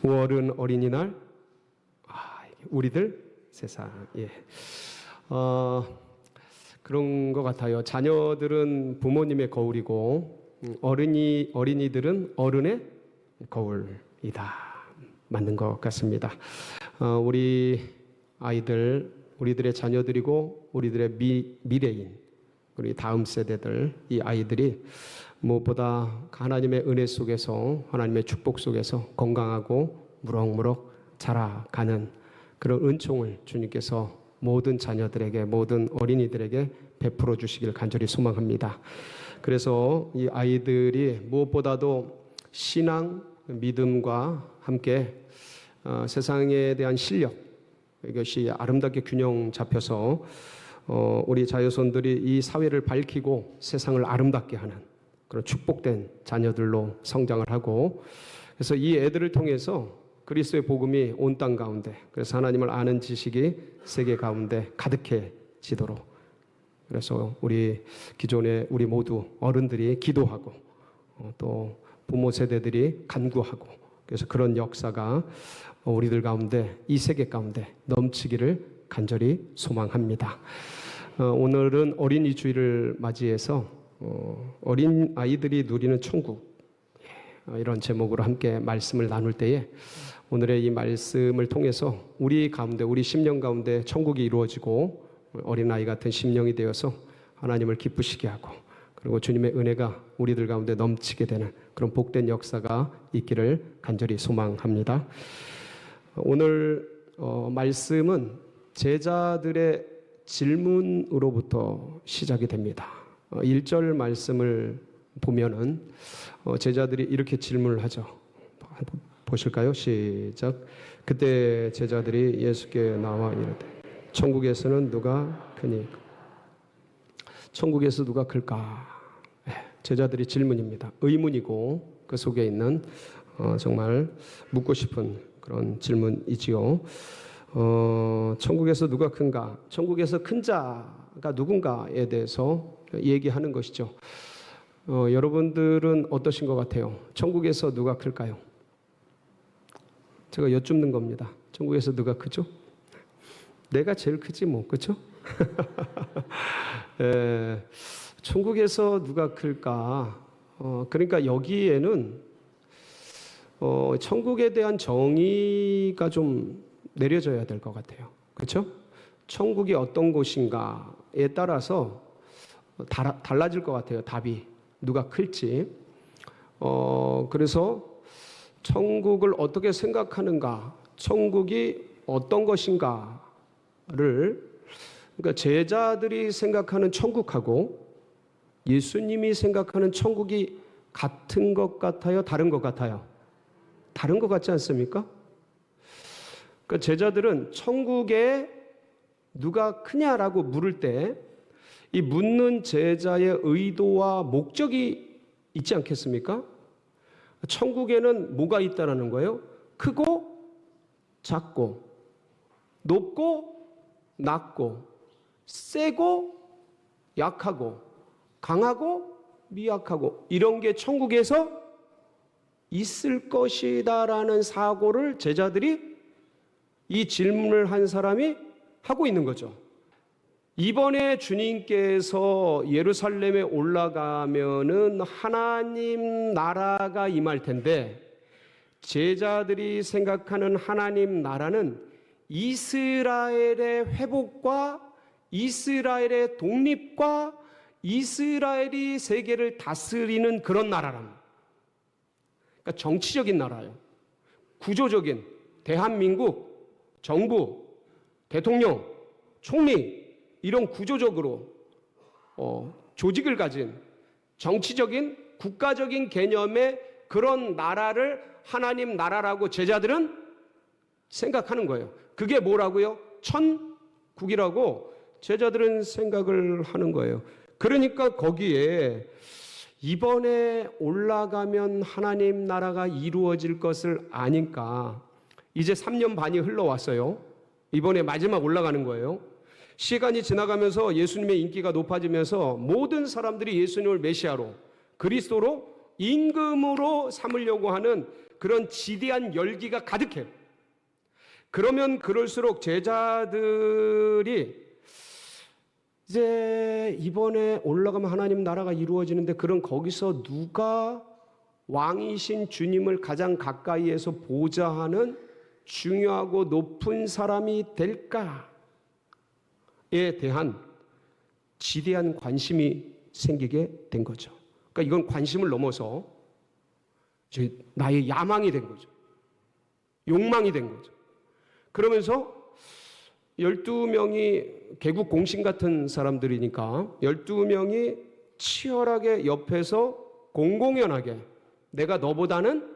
5월은 어린이날, 우리들 세상. 그런 것 같아요. 자녀들은 부모님의 거울이고 어린이들은 어른의 거울이다. 맞는 것 같습니다. 우리 아이들, 우리들의 자녀들이고 우리들의 미래인, 우리 다음 세대들, 이 아이들이 무엇보다 하나님의 은혜 속에서, 하나님의 축복 속에서 건강하고 무럭무럭 자라가는 그런 은총을 주님께서 모든 자녀들에게, 모든 어린이들에게 베풀어 주시길 간절히 소망합니다. 그래서 이 아이들이 무엇보다도 신앙, 믿음과 함께 세상에 대한 실력, 이것이 아름답게 균형 잡혀서 우리 자녀손들이 이 사회를 밝히고 세상을 아름답게 하는 그런 축복된 자녀들로 성장을 하고, 그래서 이 애들을 통해서 그리스도의 복음이 온 땅 가운데, 그래서 하나님을 아는 지식이 세계 가운데 가득해지도록, 그래서 우리 기존에 우리 모두 어른들이 기도하고 또 부모 세대들이 간구하고, 그래서 그런 역사가 우리들 가운데, 이 세계 가운데 넘치기를 간절히 소망합니다. 오늘은 어린이 주일을 맞이해서 어린 아이들이 누리는 천국, 이런 제목으로 함께 말씀을 나눌 때에 오늘의 이 말씀을 통해서 우리 가운데, 우리 심령 가운데 천국이 이루어지고 어린아이 같은 심령이 되어서 하나님을 기쁘시게 하고, 그리고 주님의 은혜가 우리들 가운데 넘치게 되는 그런 복된 역사가 있기를 간절히 소망합니다. 오늘 말씀은 제자들의 질문으로부터 시작이 됩니다. 1절 말씀을 보면은 제자들이 이렇게 질문을 하죠. 보실까요? 시작. 그때 제자들이 예수께 나와 이르되 천국에서는 누가 크니? 천국에서 누가 클까? 제자들의 질문입니다. 의문이고 그 속에 있는 정말 묻고 싶은 그런 질문이지요. 천국에서 누가 큰가? 천국에서 큰 자가 누군가에 대해서 얘기하는 것이죠. 여러분들은 어떠신 것 같아요? 천국에서 누가 클까요? 제가 여쭙는 겁니다. 천국에서 누가 크죠? 내가 제일 크지 뭐, 그렇죠? 천국에서 누가 클까? 그러니까 여기에는 천국에 대한 정의가 좀 내려져야 될 것 같아요. 그렇죠? 천국이 어떤 곳인가에 따라서 달라질 것 같아요. 답이 누가 클지. 그래서 천국을 어떻게 생각하는가, 천국이 어떤 것인가를, 그러니까 제자들이 생각하는 천국하고 예수님이 생각하는 천국이 같은 것 같아요? 다른 것 같아요? 다른 것 같지 않습니까? 그러니까 제자들은 천국에 누가 크냐라고 물을 때 이 묻는 제자의 의도와 목적이 있지 않겠습니까? 천국에는 뭐가 있다라는 거예요? 크고 작고 높고 낮고 세고 약하고 강하고 미약하고 이런 게 천국에서 있을 것이다라는 사고를 제자들이 이 질문을 한 사람이 하고 있는 거죠. 이번에 주님께서 예루살렘에 올라가면은 하나님 나라가 임할 텐데, 제자들이 생각하는 하나님 나라는 이스라엘의 회복과 이스라엘의 독립과 이스라엘이 세계를 다스리는 그런 나라랍니다. 그러니까 정치적인 나라예요. 구조적인 대한민국 정부, 대통령, 총리 이런 구조적으로 조직을 가진 정치적인 국가적인 개념의 그런 나라를 하나님 나라라고 제자들은 생각하는 거예요. 그게 뭐라고요? 천국이라고 제자들은 생각을 하는 거예요. 그러니까 거기에 이번에 올라가면 하나님 나라가 이루어질 것을 아니까 이제 3년 반이 흘러왔어요. 이번에 마지막 올라가는 거예요. 시간이 지나가면서 예수님의 인기가 높아지면서 모든 사람들이 예수님을 메시아로, 그리스도로 임금으로 삼으려고 하는 그런 지대한 열기가 가득해요. 그러면 그럴수록 제자들이 이제 이번에 올라가면 하나님 나라가 이루어지는데 그럼 거기서 누가 왕이신 주님을 가장 가까이에서 보자 하는 중요하고 높은 사람이 될까에 대한 지대한 관심이 생기게 된 거죠. 그러니까 이건 관심을 넘어서 이제 나의 야망이 된 거죠. 욕망이 된 거죠. 그러면서 12명이 개국 공신 같은 사람들이니까 12명이 치열하게 옆에서 공공연하게 내가 너보다는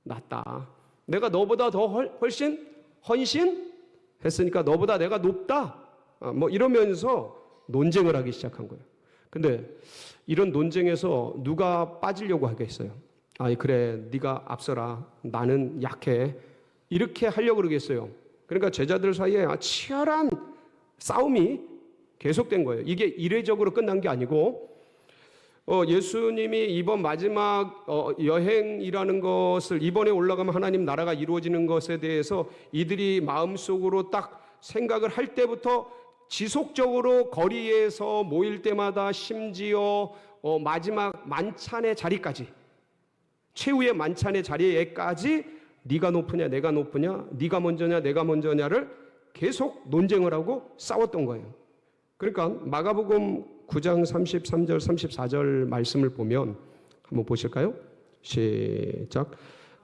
낫다. 내가 너보다 더 훨씬 헌신했으니까 너보다 내가 높다. 뭐 이러면서 논쟁을 하기 시작한 거예요. 근데 이런 논쟁에서 누가 빠지려고 하겠어요? 아, 그래, 네가 앞서라. 나는 약해. 이렇게 하려고 그러겠어요. 그러니까 제자들 사이에 치열한 싸움이 계속된 거예요. 이게 이례적으로 끝난 게 아니고 예수님이 이번 마지막 여행이라는 것을 이번에 올라가면 하나님 나라가 이루어지는 것에 대해서 이들이 마음속으로 딱 생각을 할 때부터 지속적으로 거리에서 모일 때마다 심지어 마지막 만찬의 자리까지 최후의 만찬의 자리에까지 네가 높으냐 내가 높으냐 네가 먼저냐 내가 먼저냐를 계속 논쟁을 하고 싸웠던 거예요. 그러니까 마가복음 9장 33절 34절 말씀을 보면 한번 보실까요? 시작.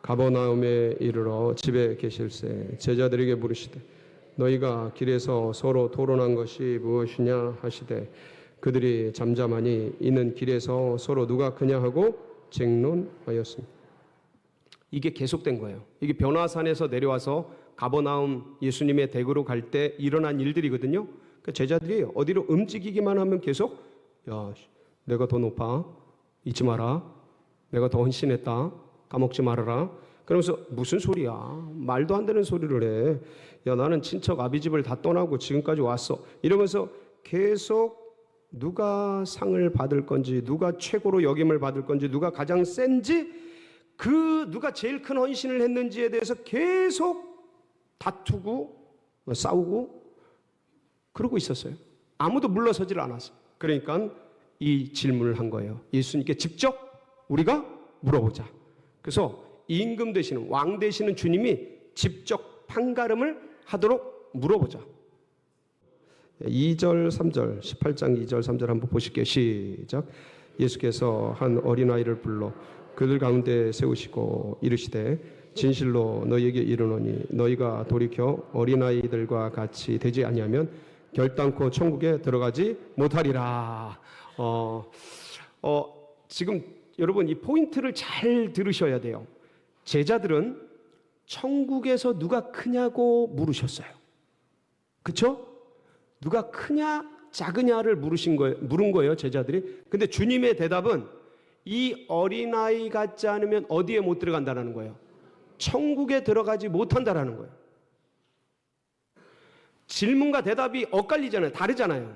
가버나움에 이르러 집에 계실새 제자들에게 물으시되 너희가 길에서 서로 토론한 것이 무엇이냐 하시되 그들이 잠잠하니 이는 길에서 서로 누가 크냐 하고 쟁론하였습니다. 이게 계속된 거예요. 이게 변화산에서 내려와서 가버나움 예수님의 댁으로 갈 때 일어난 일들이거든요. 그러니까 제자들이 어디로 움직이기만 하면 계속 야, 내가 더 높아. 잊지 마라. 내가 더 헌신했다. 까먹지 말아라. 그러면서 무슨 소리야. 말도 안 되는 소리를 해. 야, 나는 친척 아비집을 다 떠나고 지금까지 왔어. 이러면서 계속 누가 상을 받을 건지 누가 최고로 역임을 받을 건지 누가 가장 센지 그 누가 제일 큰 헌신을 했는지에 대해서 계속 다투고 싸우고 그러고 있었어요. 아무도 물러서질 않았어요. 그러니까 이 질문을 한 거예요. 예수님께 직접 우리가 물어보자. 그래서 임금 되시는 왕 되시는 주님이 직접 판가름을 하도록 물어보자. 2절 3절 18장 2절 3절 한번 보실게요. 시작. 예수께서 한 어린아이를 불러 그들 가운데 세우시고 이르시되 진실로 너희에게 이르노니 너희가 돌이켜 어린아이들과 같이 되지 아니하면 결단코 천국에 들어가지 못하리라. 지금 여러분 이 포인트를 잘 들으셔야 돼요. 제자들은 천국에서 누가 크냐고 물으셨어요. 그렇죠? 누가 크냐 작으냐를 물은 거예요, 제자들이. 근데 주님의 대답은 이 어린아이 같지 않으면 어디에 못 들어간다는 거예요? 천국에 들어가지 못한다라는 거예요. 질문과 대답이 엇갈리잖아요. 다르잖아요.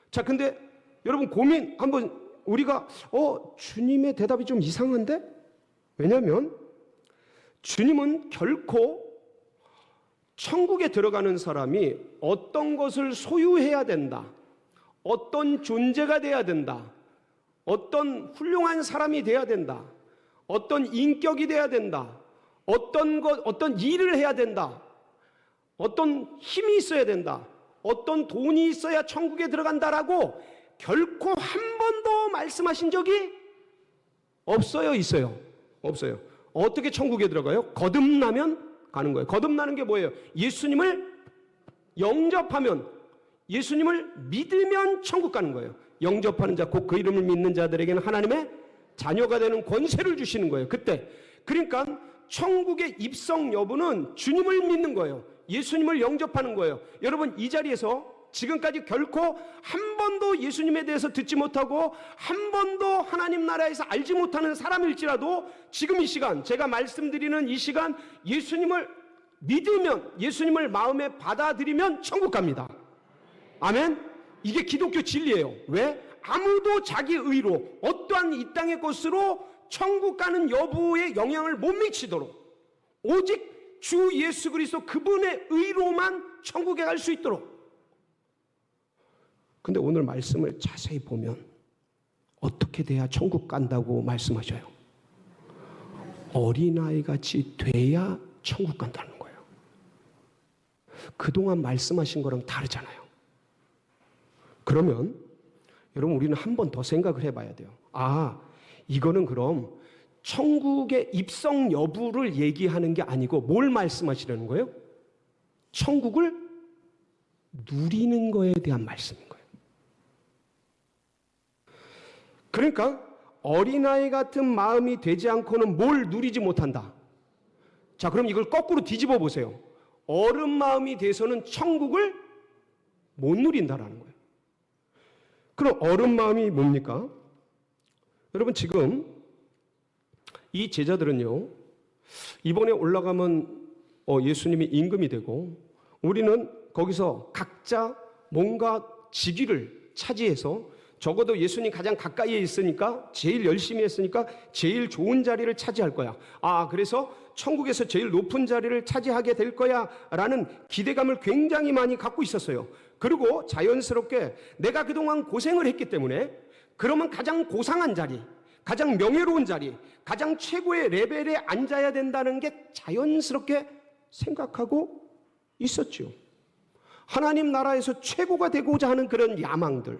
자, 근데 여러분 고민 한번 우리가 주님의 대답이 좀 이상한데? 왜냐하면 주님은 결코 천국에 들어가는 사람이 어떤 것을 소유해야 된다. 어떤 존재가 돼야 된다. 어떤 훌륭한 사람이 돼야 된다. 어떤 인격이 돼야 된다. 어떤 일을 해야 된다. 어떤 힘이 있어야 된다. 어떤 돈이 있어야 천국에 들어간다라고 결코 한 번도 말씀하신 적이 없어요, 있어요? 없어요. 어떻게 천국에 들어가요? 거듭나면 가는 거예요. 거듭나는 게 뭐예요? 예수님을 영접하면, 예수님을 믿으면 천국 가는 거예요. 영접하는 자, 곧 그 이름을 믿는 자들에게는 하나님의 자녀가 되는 권세를 주시는 거예요. 그때. 그러니까 천국의 입성 여부는 주님을 믿는 거예요. 예수님을 영접하는 거예요. 여러분 이 자리에서 지금까지 결코 한 번도 예수님에 대해서 듣지 못하고 한 번도 하나님 나라에서 알지 못하는 사람일지라도 지금 이 시간, 제가 말씀드리는 이 시간 예수님을 믿으면, 예수님을 마음에 받아들이면 천국 갑니다. 아멘? 이게 기독교 진리예요. 왜? 아무도 자기 의로 어떠한 이 땅의 것으로 천국 가는 여부에 영향을 못 미치도록 오직 주 예수 그리스도 그분의 의로만 천국에 갈 수 있도록. 근데 오늘 말씀을 자세히 보면 어떻게 돼야 천국 간다고 말씀하셔요? 어린아이 같이 돼야 천국 간다는 거예요. 그동안 말씀하신 거랑 다르잖아요. 그러면 여러분 우리는 한 번 더 생각을 해봐야 돼요. 이거는 그럼 천국의 입성 여부를 얘기하는 게 아니고 뭘 말씀하시려는 거예요? 천국을 누리는 거에 대한 말씀인 거예요. 그러니까 어린아이 같은 마음이 되지 않고는 뭘 누리지 못한다. 자, 그럼 이걸 거꾸로 뒤집어 보세요. 어른 마음이 돼서는 천국을 못 누린다라는 거예요. 그럼 어른 마음이 뭡니까? 여러분 지금 이 제자들은요, 이번에 올라가면 예수님이 임금이 되고 우리는 거기서 각자 뭔가 직위를 차지해서 적어도 예수님 가장 가까이에 있으니까 제일 열심히 했으니까 제일 좋은 자리를 차지할 거야. 그래서 천국에서 제일 높은 자리를 차지하게 될 거야 라는 기대감을 굉장히 많이 갖고 있었어요. 그리고 자연스럽게 내가 그동안 고생을 했기 때문에 그러면 가장 고상한 자리, 가장 명예로운 자리, 가장 최고의 레벨에 앉아야 된다는 게 자연스럽게 생각하고 있었죠. 하나님 나라에서 최고가 되고자 하는 그런 야망들,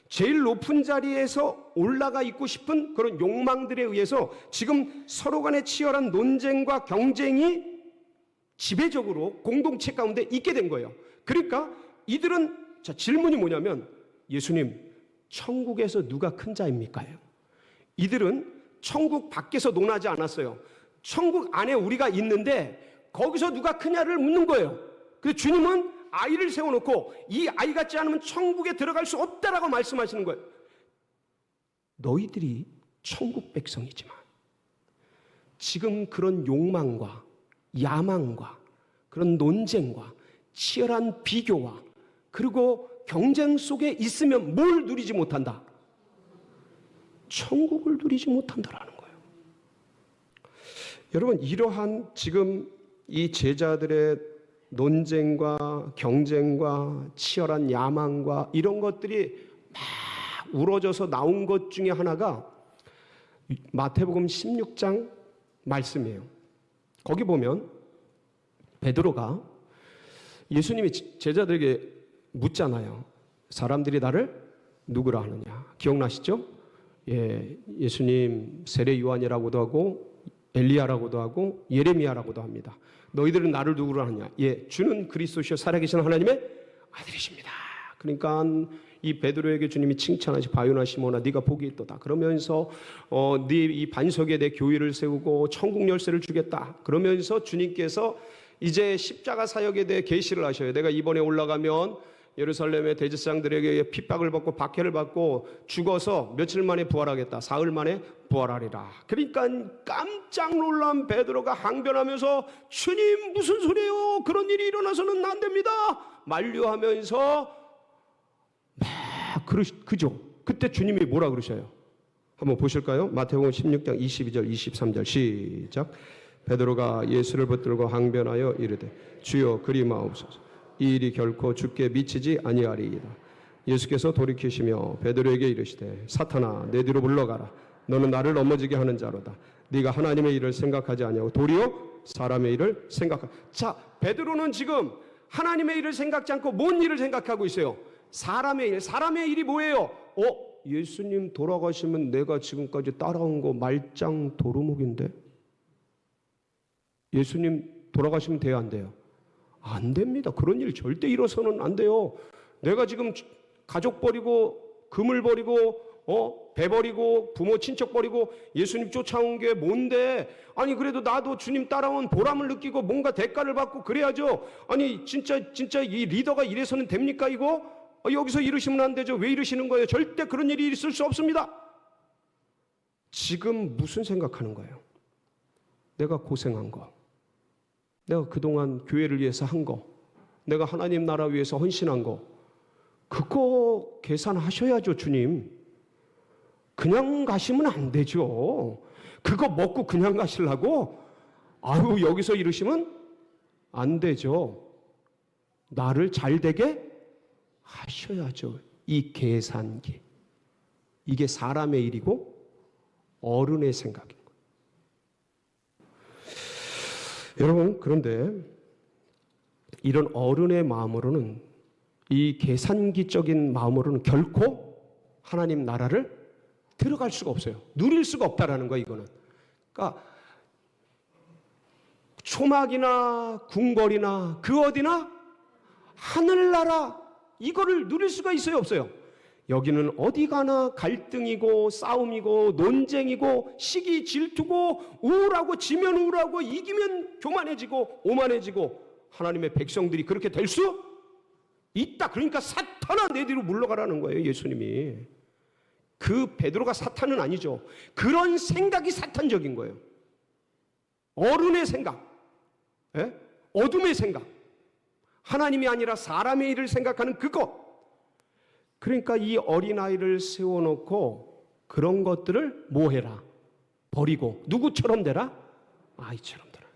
제일 높은 자리에서 올라가 있고 싶은 그런 욕망들에 의해서 지금 서로 간의 치열한 논쟁과 경쟁이 지배적으로 공동체 가운데 있게 된 거예요. 그러니까 이들은 질문이 뭐냐면 예수님, 천국에서 누가 큰 자입니까? 이들은 천국 밖에서 논하지 않았어요. 천국 안에 우리가 있는데 거기서 누가 크냐를 묻는 거예요. 그래서 주님은 아이를 세워놓고 이 아이 같지 않으면 천국에 들어갈 수 없다라고 말씀하시는 거예요. 너희들이 천국 백성이지만 지금 그런 욕망과 야망과 그런 논쟁과 치열한 비교와 그리고 경쟁 속에 있으면 뭘 누리지 못한다? 천국을 누리지 못한다라는 거예요. 여러분 이러한 지금 이 제자들의 논쟁과 경쟁과 치열한 야망과 이런 것들이 막 우러져서 나온 것 중에 하나가 마태복음 16장 말씀이에요. 거기 보면 베드로가 예수님이 제자들에게 묻잖아요. 사람들이 나를 누구라 하느냐. 기억나시죠? 예수님 세례 요한이라고도 하고 엘리야라고도 하고 예레미야라고도 합니다. 너희들은 나를 누구로 하느냐? 주는 그리스도시요 살아계신 하나님의 아들이십니다. 그러니까 이 베드로에게 주님이 칭찬하시 바요나 시몬아 네가 복이 있도다. 그러면서 네 이 반석에 내 교회를 세우고 천국 열쇠를 주겠다. 그러면서 주님께서 이제 십자가 사역에 대해 계시를 하셔요. 내가 이번에 올라가면 예루살렘의 대제사장들에게 핍박을 받고 박해를 받고 죽어서 며칠 만에 부활하겠다. 사흘 만에 부활하리라. 그러니까 깜짝 놀란 베드로가 항변하면서 주님 무슨 소리예요? 그런 일이 일어나서는 안 됩니다. 만류하면서 막 그죠. 그때 주님이 뭐라 그러셔요? 한번 보실까요? 마태복음 16장 22절 23절 시작. 베드로가 예수를 붙들고 항변하여 이르되 주여 그리 마옵소서. 이 일이 결코 주께 미치지 아니하리이다. 예수께서 돌이키시며 베드로에게 이르시되 사탄아 내 뒤로 물러가라. 너는 나를 넘어지게 하는 자로다. 네가 하나님의 일을 생각하지 아니하고 도리어 사람의 일을 생각하라. 자, 베드로는 지금 하나님의 일을 생각지 않고 뭔 일을 생각하고 있어요? 사람의 일. 사람의 일이 뭐예요? 예수님 돌아가시면 내가 지금까지 따라온 거 말짱 도루묵인데 예수님 돌아가시면 돼요 안 돼요? 안 됩니다. 그런 일 절대 일어서는 안 돼요. 내가 지금 가족 버리고 금을 버리고 배 버리고 부모 친척 버리고 예수님 쫓아온 게 뭔데? 아니 그래도 나도 주님 따라온 보람을 느끼고 뭔가 대가를 받고 그래야죠. 아니 진짜 이 리더가 이래서는 됩니까 이거? 여기서 이러시면 안 되죠. 왜 이러시는 거예요? 절대 그런 일이 있을 수 없습니다. 지금 무슨 생각하는 거예요? 내가 고생한 거, 내가 그동안 교회를 위해서 한 거, 내가 하나님 나라 위해서 헌신한 거, 그거 계산하셔야죠, 주님. 그냥 가시면 안 되죠. 그거 먹고 그냥 가시려고? 아유, 여기서 이러시면 안 되죠. 나를 잘 되게 하셔야죠. 이 계산기. 이게 사람의 일이고 어른의 생각인 거예요. 여러분, 그런데 이런 어른의 마음으로는, 이 계산기적인 마음으로는 결코 하나님 나라를 들어갈 수가 없어요. 누릴 수가 없다라는 거예요, 이거는. 그러니까 초막이나 궁궐이나 그 어디나 하늘나라 이거를 누릴 수가 있어요, 없어요? 여기는 어디 가나 갈등이고 싸움이고 논쟁이고 시기 질투고 우울하고 지면 우울하고 이기면 교만해지고 오만해지고 하나님의 백성들이 그렇게 될 수 있다. 그러니까 사탄아 내 뒤로 물러가라는 거예요, 예수님이. 그 베드로가 사탄은 아니죠. 그런 생각이 사탄적인 거예요. 어른의 생각, 어둠의 생각, 하나님이 아니라 사람의 일을 생각하는 그것. 그러니까 이 어린아이를 세워놓고 그런 것들을 뭐 해라? 버리고 누구처럼 되라? 아이처럼 되라.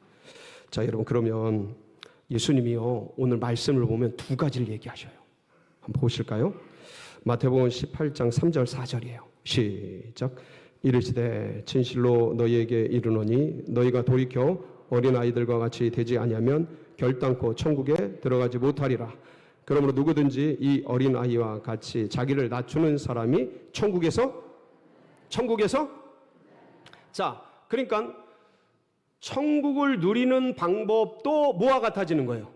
자, 여러분, 그러면 예수님이요, 오늘 말씀을 보면 두 가지를 얘기하셔요. 한번 보실까요? 마태복음 18장 3절 4절이에요. 시작. 이르시되 진실로 너희에게 이르노니 너희가 돌이켜 어린아이들과 같이 되지 아니하면 결단코 천국에 들어가지 못하리라. 그러므로 누구든지 이 어린아이와 같이 자기를 낮추는 사람이 천국에서 자, 그러니까 천국을 누리는 방법도 뭐와 같아지는 거예요?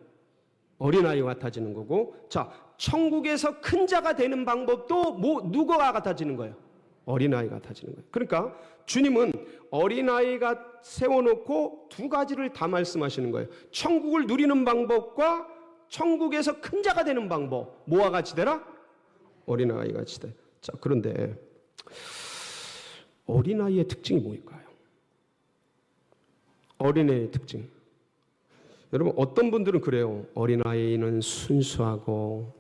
어린아이와 같아지는 거고, 자, 천국에서 큰 자가 되는 방법도 누구와 같아지는 거예요? 어린아이가 같아지는 거예요. 그러니까 주님은 어린아이가 세워놓고 두 가지를 다 말씀하시는 거예요. 천국을 누리는 방법과 천국에서 큰 자가 되는 방법. 뭐와 같이 되라? 어린아이 같이 돼. 자, 그런데 어린아이의 특징이 뭘까요? 어린아이의 특징. 여러분, 어떤 분들은 그래요. 어린아이는 순수하고,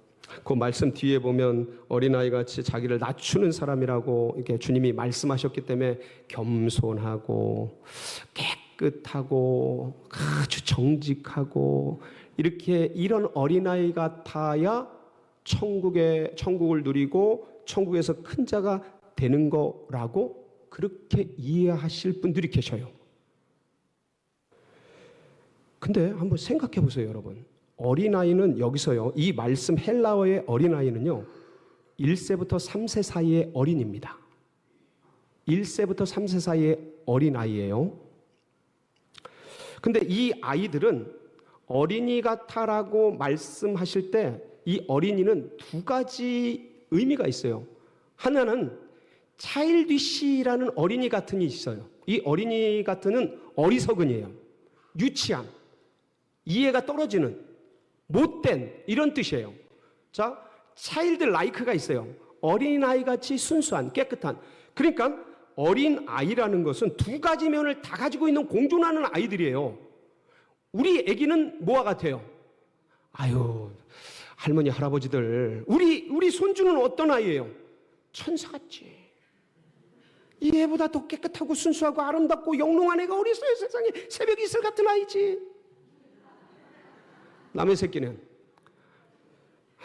그 말씀 뒤에 보면 어린아이 같이 자기를 낮추는 사람이라고 이렇게 주님이 말씀하셨기 때문에 겸손하고 깨끗하고 아주 정직하고 이렇게 이런 어린아이 같아야 천국을 누리고 천국에서 큰 자가 되는 거라고 그렇게 이해하실 분들이 계셔요. 근데 한번 생각해 보세요, 여러분. 어린아이는 여기서요, 이 말씀 헬라어의 어린아이는요, 1세부터 3세 사이의 어린입니다. 1세부터 3세 사이의 어린아이예요. 근데 이 아이들은 어린이 같아라고 말씀하실 때 이 어린이는 두 가지 의미가 있어요. 하나는 차일디시라는 어린이 같은이 있어요. 이 어린이 같은은 어리석은이에요. 유치한, 이해가 떨어지는, 못된 이런 뜻이에요. 자, 차일드 라이크가 있어요. 어린아이같이 순수한, 깨끗한. 그러니까 어린아이라는 것은 두 가지 면을 다 가지고 있는 공존하는 아이들이에요. 우리 애기는 뭐와 같아요? 아유, 할머니 할아버지들, 우리 손주는 어떤 아이예요? 천사 같지. 이 애보다 더 깨끗하고 순수하고 아름답고 영롱한 애가 어디 있어요? 세상에. 새벽 이슬 같은 아이지. 남의 새끼는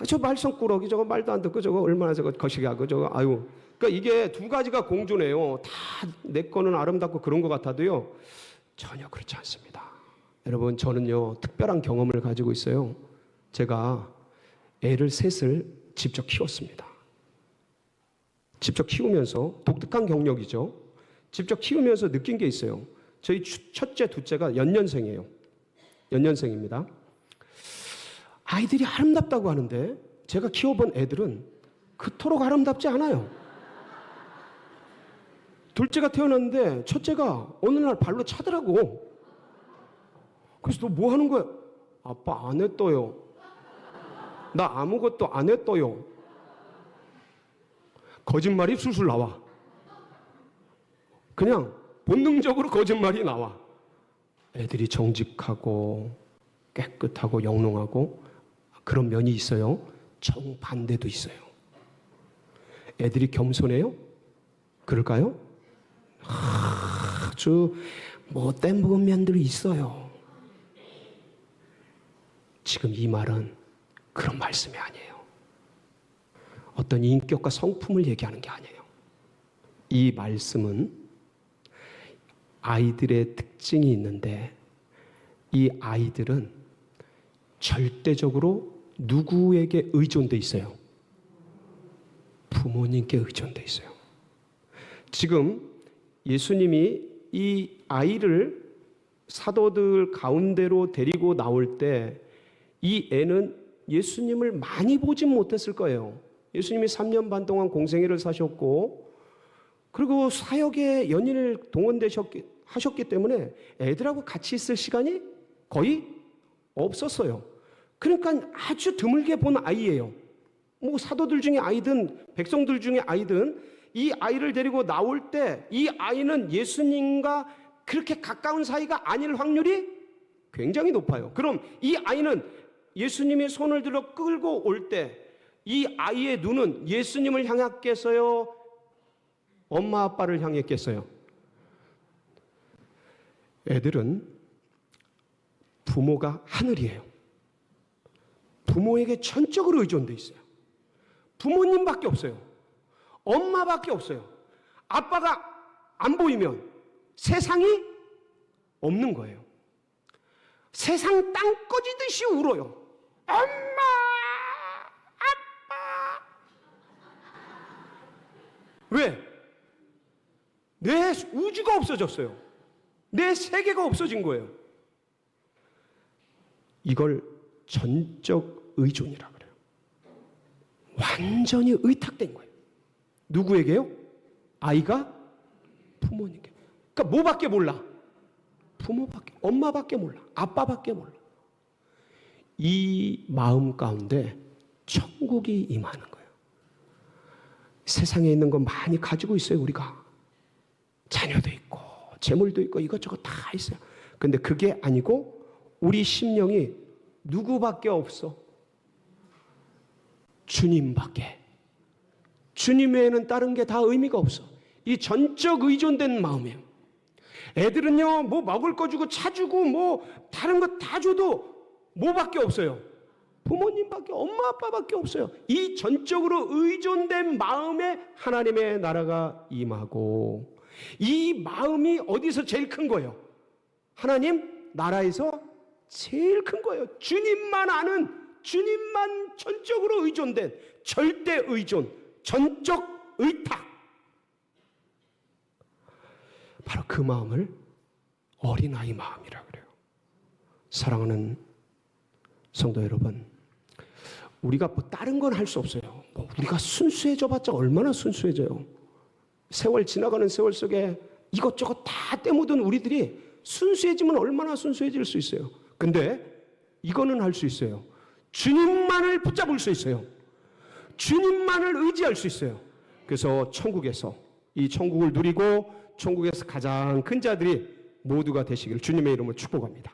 저 말썽꾸러기, 저거 말도 안 듣고, 저거 얼마나 저거 거시기하고, 저거 아유. 그러니까 이게 두 가지가 공존해요. 다 내 거는 아름답고 그런 것 같아도요, 전혀 그렇지 않습니다. 여러분, 저는요 특별한 경험을 가지고 있어요. 제가 애를 셋을 직접 키웠습니다. 직접 키우면서, 독특한 경력이죠. 직접 키우면서 느낀 게 있어요. 저희 첫째, 둘째가 연년생이에요. 연년생입니다. 아이들이 아름답다고 하는데 제가 키워본 애들은 그토록 아름답지 않아요. 둘째가 태어났는데 첫째가 어느 날 발로 차더라고. 그래서 너 뭐 하는 거야? 아빠 안 했어요. 나 아무것도 안 했어요. 거짓말이 술술 나와. 그냥 본능적으로 거짓말이 나와. 애들이 정직하고 깨끗하고 영롱하고 그런 면이 있어요. 정반대도 있어요. 애들이 겸손해요? 그럴까요? 아주 못된 먹은 면들이 있어요. 지금 이 말은 그런 말씀이 아니에요. 어떤 인격과 성품을 얘기하는 게 아니에요. 이 말씀은 아이들의 특징이 있는데 이 아이들은 절대적으로 누구에게 의존돼 있어요? 부모님께 의존돼 있어요. 지금 예수님이 이 아이를 사도들 가운데로 데리고 나올 때 이 애는 예수님을 많이 보진 못했을 거예요. 예수님이 3년 반 동안 공생애를 사셨고 그리고 사역에 연일 하셨기 때문에 애들하고 같이 있을 시간이 거의 없었어요. 그러니까 아주 드물게 본 아이예요. 뭐 사도들 중에 아이든 백성들 중에 아이든 이 아이를 데리고 나올 때 이 아이는 예수님과 그렇게 가까운 사이가 아닐 확률이 굉장히 높아요. 그럼 이 아이는 예수님이 손을 들어 끌고 올 때 이 아이의 눈은 예수님을 향했겠어요? 엄마 아빠를 향했겠어요? 애들은 부모가 하늘이에요. 부모에게 전적으로 의존돼 있어요. 부모님밖에 없어요. 엄마밖에 없어요. 아빠가 안 보이면 세상이 없는 거예요. 세상 땅 꺼지듯이 울어요. 엄마, 아빠. 왜? 내 우주가 없어졌어요. 내 세계가 없어진 거예요. 이걸 전적 의존이라 그래요. 완전히 의탁된 거예요. 누구에게요? 아이가 부모님께. 그러니까 뭐밖에 몰라? 부모밖에, 엄마밖에 몰라. 아빠밖에 몰라. 이 마음 가운데 천국이 임하는 거예요. 세상에 있는 거 많이 가지고 있어요, 우리가. 자녀도 있고 재물도 있고 이것저것 다 있어요. 근데 그게 아니고 우리 심령이 누구밖에 없어? 주님밖에. 주님 외에는 다른 게 다 의미가 없어. 이 전적 의존된 마음이에요. 애들은요, 뭐 먹을 거 주고 차 주고 뭐 다른 거 다 줘도 뭐밖에 없어요? 부모님밖에, 엄마 아빠밖에 없어요. 이 전적으로 의존된 마음에 하나님의 나라가 임하고, 이 마음이 어디서 제일 큰 거예요? 하나님 나라에서 제일 큰 거예요. 주님만 아는, 주님만 전적으로 의존된 절대 의존, 전적 의탁. 바로 그 마음을 어린아이 마음이라 그래요. 사랑하는 성도 여러분, 우리가 뭐 다른 건 할 수 없어요. 뭐 우리가 순수해져 봤자 얼마나 순수해져요. 세월 지나가는 세월 속에 이것저것 다 때묻은 우리들이 순수해지면 얼마나 순수해질 수 있어요. 근데 이거는 할 수 있어요. 주님만을 붙잡을 수 있어요. 주님만을 의지할 수 있어요. 그래서 천국에서 이 천국을 누리고 천국에서 가장 큰 자들이 모두가 되시기를 주님의 이름으로 축복합니다.